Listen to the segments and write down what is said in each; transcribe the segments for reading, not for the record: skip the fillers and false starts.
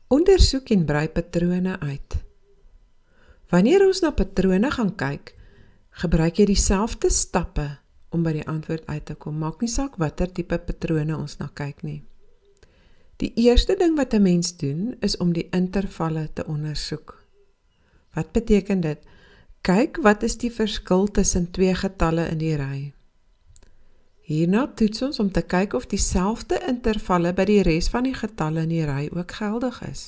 Ondersoek en brei patrone uit. Wanneer ons na patrone gaan kyk, gebruik jy dieselfde stappe om by die antwoord uit te kom. Maak nie saak watter tipe patrone ons na kyk nie. Die eerste ding wat 'n mens doen, is om die intervalle te ondersoek. Wat beteken dit? Kyk wat is die verskil tussen twee getalle in die ry. Hierna toets ons om te kyk of dieselfde intervalle by die res van die getalle in die ry ook geldig is.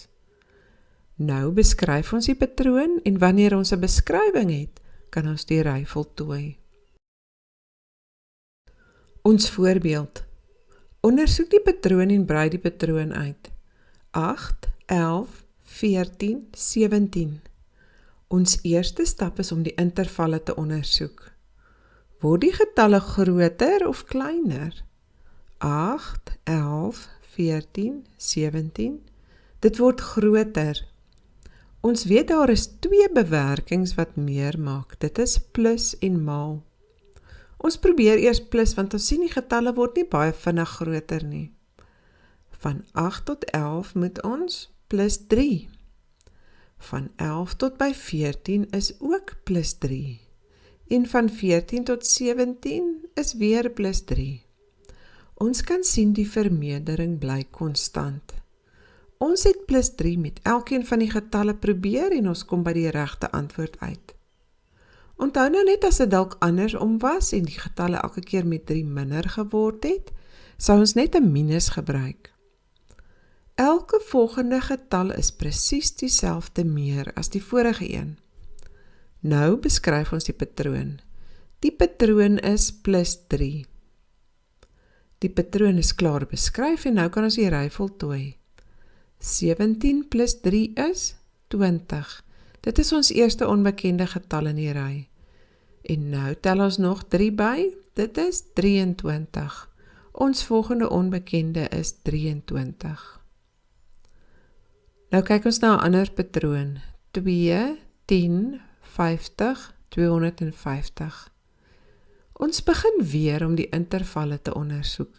Nou beskryf ons die patroon en wanneer ons 'n beskrywing het, kan ons die ry voltooi. Ons voorbeeld. Ondersoek die patroon en brei die patroon uit. 8, 11, 14, 17. Ons eerste stap is om die intervalle te ondersoek. Word die getalle groter of kleiner? 8, 11, 14, 17. Dit word groter. Ons weet daar is twee bewerkings wat meer maak. Dit is plus en maal. Ons probeer eers plus, want ons sien die getalle word nie baie vinnig groter nie. Van 8 tot 11 moet ons plus 3. Van 11 tot by 14 is ook plus 3. En van 14 tot 17 is weer plus 3. Ons kan sien die vermeerdering bly konstant. Ons het plus 3 met elkeen van die getalle probeer en ons kom by die regte antwoord uit. Onthou nou net as dit dalk andersom was en die getalle elke keer met 3 minder geword het, sou ons net 'n minus gebruik. Elke volgende getal is presies dieselfde meer as die vorige een. Nou beskryf ons die patroon. Die patroon is plus 3. Die patroon is klaar beskryf en nou kan ons die ry voltooi. 17 plus 3 is 20. Dit is ons eerste onbekende getal in die ry. En nou tel ons nog 3 by, dit is 23. Ons volgende onbekende is 23. Nou kyk ons na 'n ander patroon. 2, 10, 50, 250. Ons begin weer om die intervalle te ondersoek.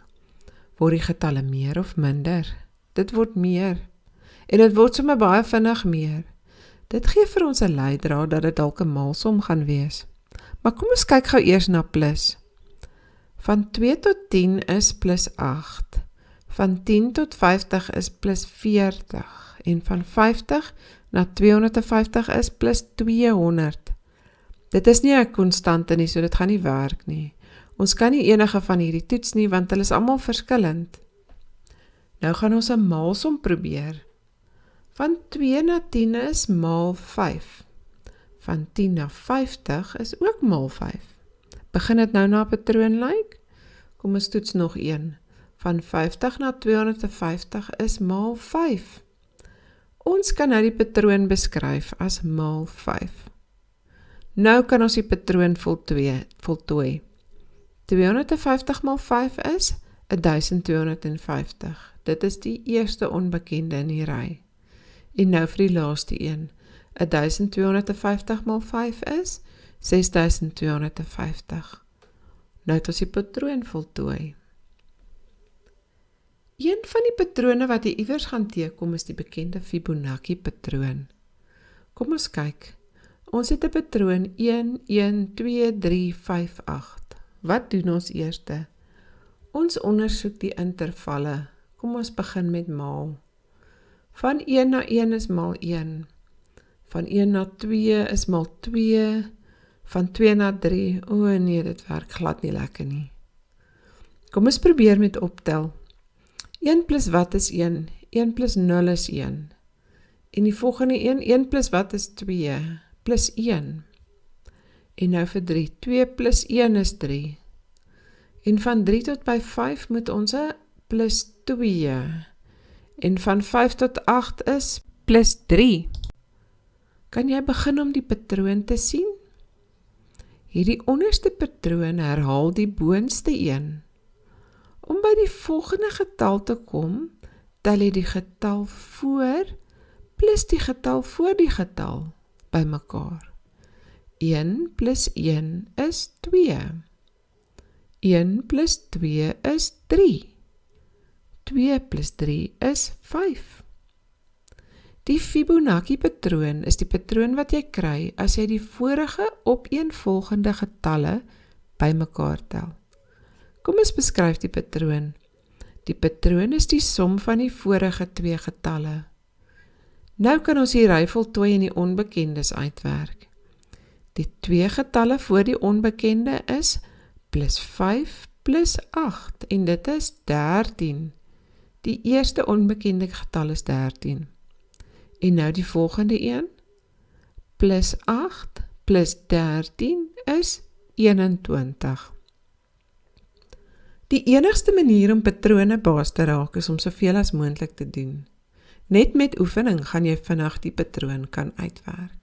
Word die getalle meer of minder? Dit word meer. En dit word sommer baie vinnig meer. Dit gee vir ons 'n leidraad dat dit dalk 'n maalsom gaan wees. Maar kom ons kyk gou eers na plus. Van 2 tot 10 is plus 8. Van 10 tot 50 is plus 40. En van 50 na 250 is plus 200. Dit is nie 'n konstante nie, so dit gaan nie werk nie. Ons kan nie enige van hierdie toets nie, want hulle is almal verskillend. Nou gaan ons 'n maalsom probeer. Van 2 na 10 is maal 5. Van 10 na 50 is ook maal 5. Begin dit nou na 'n patroon lyk? Kom ons toets nog een. Van 50 na 250 is maal 5. Ons kan nou die patroon beskryf as maal 5. Nou kan ons die patroon voltooi. 250 maal 5 is 1250. Dit is die eerste onbekende in die ry. En nou vir die laaste een. 1250 maal 5 is 6250. Nou het ons die patroon voltooi. Een van die patrone wat jy iewers gaan teekom is die bekende Fibonacci patroon. Kom ons kyk. Ons het 'n patroon 1, 1, 2, 3, 5, 8. Wat doen ons eerste? Ons ondersoek die intervalle. Kom ons begin met maal. Van 1 na 1 is maal 1. Van 1 na 2 is maal 2. Van 2 na 3, o nee, dit werk glad nie lekker nie. Kom ons probeer met optel. 1 plus wat is 1? 1 plus 0 is 1. En die volgende 1 plus wat is 2? Plus 1. En nou vir 3, 2 plus 1 is 3. En van 3 tot by 5 moet ons 'n plus 2. En van 5 tot 8 is plus 3. Kan jy begin om die patroon te sien? Hierdie onderste patroon herhaal die boonste een. Om by die volgende getal te kom, tel jy die getal voor plus die getal voor die getal bymekaar. 1 plus 1 is 2. 1 plus 2 is 3. 2 plus 3 is 5. Die Fibonacci-patroon is die patroon wat jy kry as jy die vorige opeenvolgende getalle bymekaar tel. Kom ons beskryf die patroon. Die patroon is die som van die vorige twee getalle. Nou kan ons die ry voltooi en die onbekendes uitwerk. Die twee getalle voor die onbekende is plus 5 plus 8 en dit is 13. Die eerste onbekende getal is 13. En nou die volgende een, plus 8 plus 13 is 21. Die enigste manier om patrone baas te raak is om soveel as moontlik te doen. Net met oefening gaan jy vinnig die patroon kan uitwerk.